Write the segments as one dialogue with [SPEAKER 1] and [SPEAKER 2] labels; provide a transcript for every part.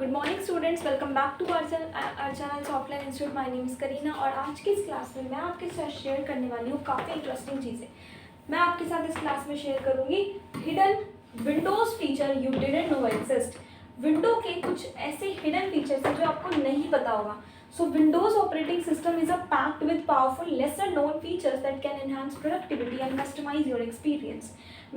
[SPEAKER 1] Good morning students, welcome back to our channel software institute. My name is Kareena और आज की इस class में मैं आपके साथ शेयर करने वाली हूँ काफ़ी इंटरेस्टिंग चीज़ें। मैं आपके साथ इस क्लास में शेयर करूँगी hidden Windows feature you didn't know exist. Window के कुछ ऐसे हिडन फीचर्स हैं जो आपको नहीं पता होगा। So Windows operating system is packed with powerful lesser known features that can enhance productivity and customize your experience.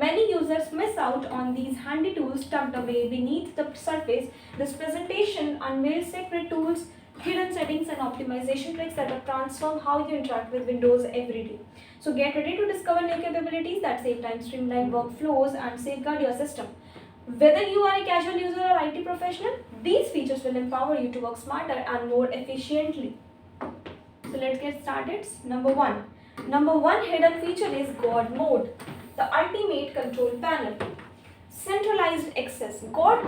[SPEAKER 1] Many users miss out on these handy tools tucked away beneath the surface. This presentation unveils separate tools, hidden settings and optimization tricks that will transform how you interact with Windows every day. So get ready to discover new capabilities that save time, streamline workflows and safeguard your system. Whether you are a casual user or IT professional, these features will empower you to work smarter and more efficiently. So let's get started. Number one hidden feature is God mode, the ultimate control panel. Centralized access. God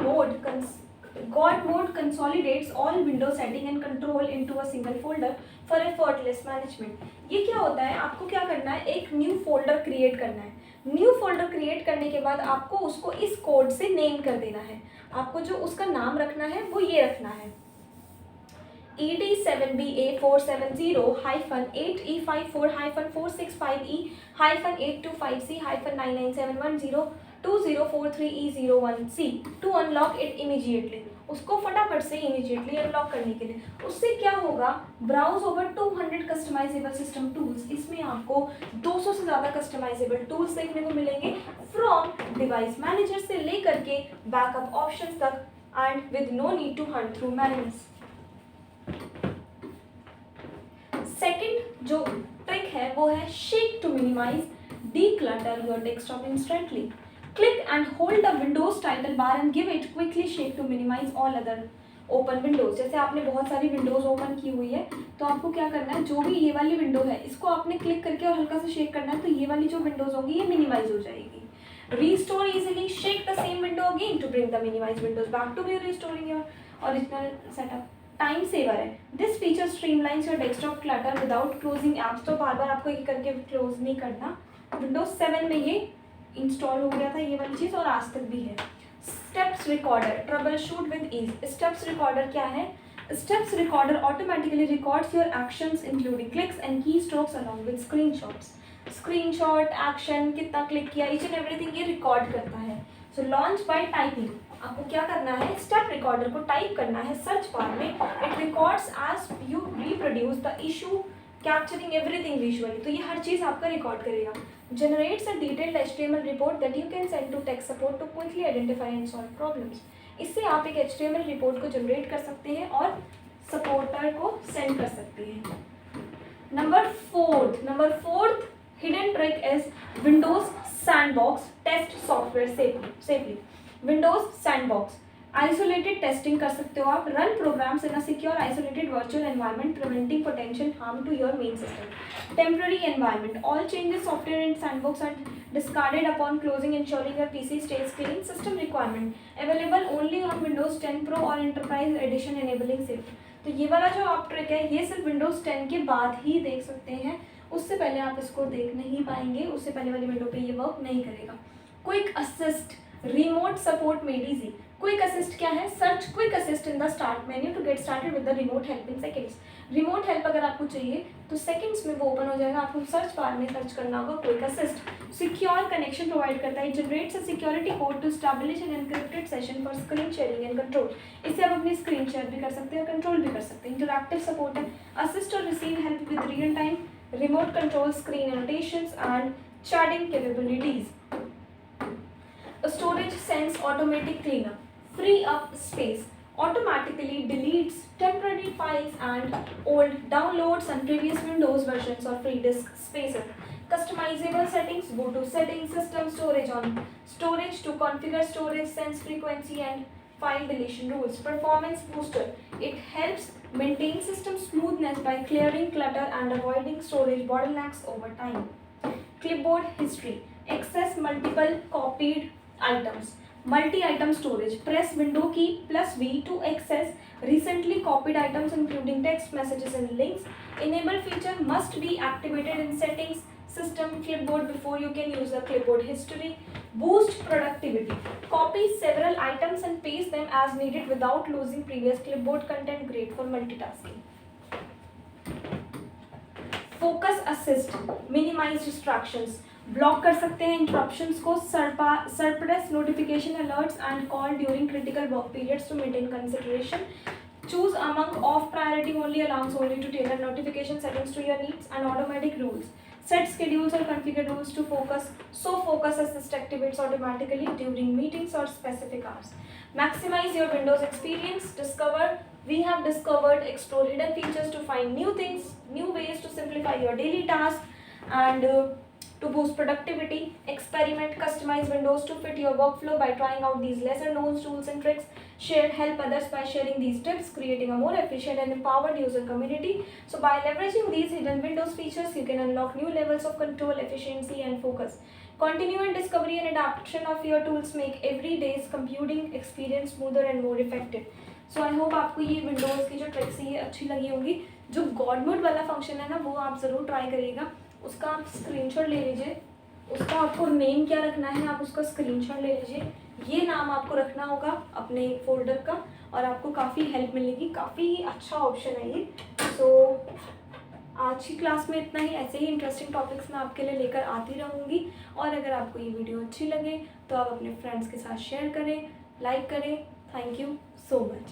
[SPEAKER 1] mode consolidates all window setting and control into a single folder for effortless management. ये क्या होता है? आपको क्या करना है? एक new folder create करना है। न्यू फोल्डर क्रिएट करने के बाद आपको उसको इस कोड से नेम कर देना है। आपको जो उसका नाम रखना है वो ये रखना है ED7BA470-8E54-825C-82997102043E01C to unlock it immediately. उसको फटाफट से इमीडिएटली अनलॉक करने के लिए उससे क्या होगा, browse over 200 customisable system tools. इसमें आपको 200 से ज़्यादा कस्टमाइजेबल टूल्स देखने को मिलेंगे, फ्रॉम डिवाइस मैनेजर से लेकर के बैकअप ऑप्शंस तक, and with no need to hunt through manuals. Second जो ट्रिक है वो है shake to minimise declutter your desktop instantly. Click and hold the Windows title bar and give it quickly shake to minimize all other open windows. जैसे आपने बहुत सारी Windows open की हुई है तो आपको क्या करना है, जो भी ये वाली विंडो है इसको आपने क्लिक करके और हल्का सा शेक करना है तो ये वाली जो विंडोज होंगी ये मिनिमाइज हो जाएगी। Restore easily, shake the same window again to bring the minimized windows back to be restoring your original setup. Time saver है। This feature streamlines your desktop clutter without closing apps. तो बार बार आपको ये करके close नहीं करना। Windows 7 में ये इंस्टॉल हो गया था ये वाली चीज़ और आज तक भी है। Steps recorder, troubleshoot with ease. Steps recorder क्या है? Steps recorder automatically records your actions including clicks and keystrokes along with screenshots. Screenshot, action, कितना क्लिक किया, ईच एंड एवरीथिंग ये रिकॉर्ड करता है। So launch by typing. आपको क्या करना है, स्टेप रिकॉर्डर को टाइप करना है सर्च बार में। It records as you reproduce the issue, capturing everything visually. तो ये हर चीज़ आपका रिकॉर्ड करेगा। Generates a detailed HTML report that you can send to tech support to quickly identify and solve problems. इससे आप एक HTML रिपोर्ट को जनरेट कर सकते हैं और सपोर्टर को सेंड कर सकते हैं। Number fourth hidden trick is Windows Sandbox test software safely. Windows Sandbox isolated testing कर सकते हो आप। Run programs in a secure isolated virtual environment preventing potential harm to your main system. Temporary environment, all changes software in Sandbox are discarded upon closing, ensuring your PC stays clean. System requirement, available only on Windows 10 Pro or Enterprise Edition, enabling safety. तो ये वाला जो आप trick है ये सिर्फ Windows 10 के बाद ही देख सकते हैं, उससे पहले आप इसको देख नहीं पाएंगे, उससे पहले वाली विंडो पे ये वर्क नहीं करेगा। Quick Assist, remote support made easy. Quick Assist क्या है? Search Quick Assist in the start menu to get started with the remote help in seconds. Remote help अगर आपको चाहिए तो सेकंड्स में वो ओपन हो जाएगा। आपको सर्च बार में सर्च करना होगा Quick Assist. Secure connection provide करता है। Generates a security code to establish an encrypted session for screen sharing and control. इससे आप अपनी स्क्रीन शेयर भी कर सकते हैं और कंट्रोल भी कर सकते हैं। इंटरैक्टिव सपोर्ट है। असिस्ट और receive help with real time remote control, screen annotations and chatting capabilities. Storage Sense automatic cleanup, free up space, automatically deletes temporary files and old downloads and previous Windows versions or free disk spaces. Customizable settings, go to settings, system storage on storage to configure storage sense frequency and file deletion rules. Performance booster, it helps maintain system smoothness by clearing clutter and avoiding storage bottlenecks over time. Clipboard history, access multiple copied items. Multi-item storage, press window key plus V to access recently copied items including text messages and links. Enable feature must be activated in settings, system clipboard before you can use the clipboard history. Boost productivity. Copy several items and paste them as needed without losing previous clipboard content. Great for multitasking. Focus assist. Minimize distractions. Block कर सकते हैं interruptions को. Suppress notification alerts and call during critical work periods to maintain concentration. Choose among off priority only, allows only to tailor notification settings to your needs. And automatic rules. Set schedules or configure rules to focus. So focus assist activates automatically during meetings or specific hours. Maximize your Windows experience. We have discovered, explore hidden features to find new things, new ways to simplify your daily tasks, and to boost productivity. Experiment, customize Windows to fit your workflow by trying out these lesser known tools and tricks. Help others by sharing these tips, creating a more efficient and empowered user community. So by leveraging these hidden Windows features, you can unlock new levels of control, efficiency and focus. Continuous discovery and adaptation of your tools make every day's computing experience smoother and more effective. So I hope आपको ये Windows की जो tricks है ये अच्छी लगी होंगी. जो गॉड मोड वाला फंक्शन है ना, वो आप ज़रूर ट्राई करिएगा. उसका आप स्क्रीनशॉट ले लीजिए. उसका आपको नेम क्या रखना है, आप उसका स्क्रीनशॉट ले लीजिए. ये नाम आपको रखना होगा अपने फोल्डर का और आपको काफ़ी हेल्प मिलेगी. काफ़ी अच्छा ऑप्शन है ये. सो आज की क्लास में इतना ही. ऐसे ही इंटरेस्टिंग टॉपिक्स मैं आपके लिए लेकर आती रहूँगी. और अगर आपको ये वीडियो अच्छी लगे तो आप अपने फ्रेंड्स के साथ शेयर करें, लाइक करें. Thank you so much.